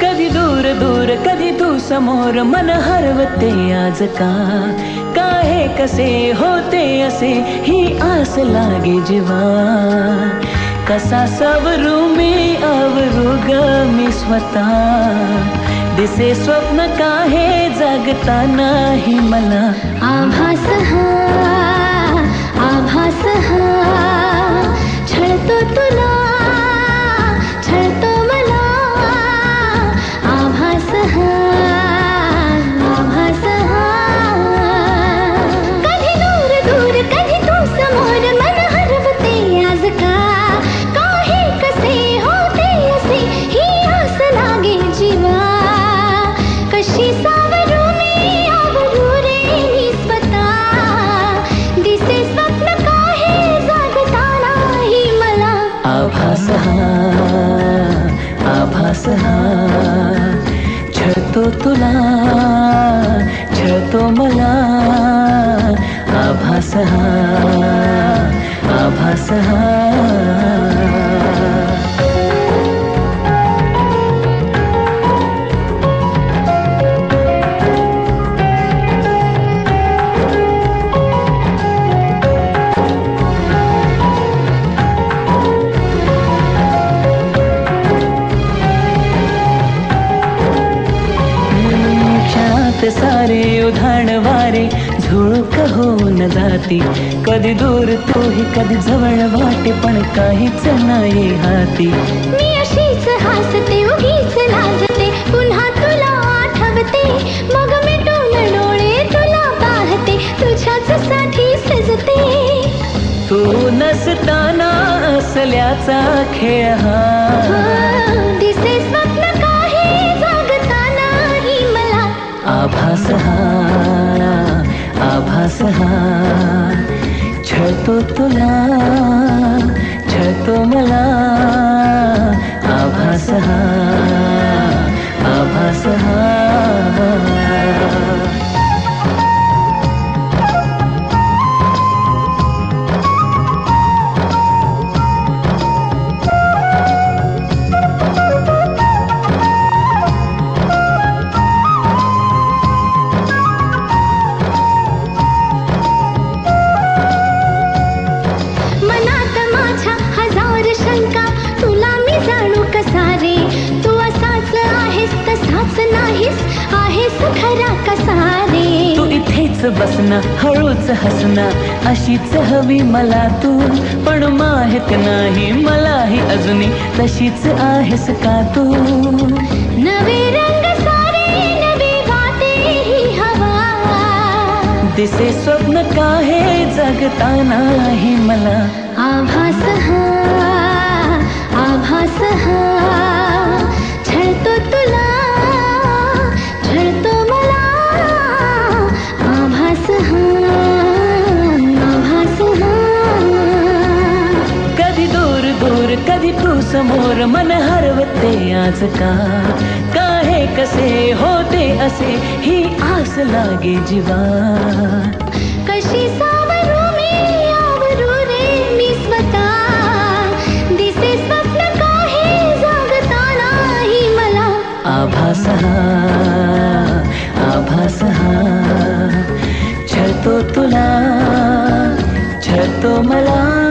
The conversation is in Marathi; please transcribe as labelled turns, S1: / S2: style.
S1: कधी दूर दूर कधी तू समोर, मन हरवते आज का. काहे कसे होते असे ही आस लागे जीवा. कसा सावरू मी आवरू ग मी स्वतः. दिसे स्वप्न काहे जागता नाही मला.
S2: आभास हा आभास हा छळतो तुला छळतो मला. आभास हा आभास हा. कधी दूर दूर कधी तू समोर, मन हरवते आज का. काहे कसे होते असे ही आस लागे जीवा. कशी सावरू मी आवरू रे मी स्वतः. दिसे स्वप्न काहे जागता नाही मला.
S1: आभास हा आभास हा छळतो तुला छळतो मला. आभास हा आभास हा. सारे उधाण वारे झुळूक होऊन जाती. कधी दूर तूही कधी जवळ वाटे, पण काहीच नाही हाती.
S2: मी अशीच हसते उगीच लाजते, पुन्हा तुला आठवते. मग मिटून डोळे तुला पाहते, तुझ्याच साठी सजते.
S1: तू नसताना असल्याचा खेळ हा.
S2: दिसे स्वप्न काहे जागता नाही मला.
S1: आभास हा आभास हा छळतो तुला छळतो मला. आभास हा आभास हा. तू इथेच बसना हळूच हसना, अशीच हवी मला तू. पण माहित नाही मलाही अजूनही तशीच आहेस का तू.
S2: नवे रंग सारे नवी वाटे ही हवा.
S1: दिसे स्वप्न काहे जगता नाही मला.
S2: आभास हा आभास हा छळतो तुला छळतो मला. आभास हा आभास हा.
S1: कधी दूर दूर कधी तू समोर, मन हरवते आज का. काहे कसे होते असे ही आस लागे जीवा.
S2: कशी सावरू मी आवरू रे मी स्वतः. दिसे स्वप्न काहे जागता नाही मला.
S1: आभास हा आभास हा छळतो तुला छळतो मला.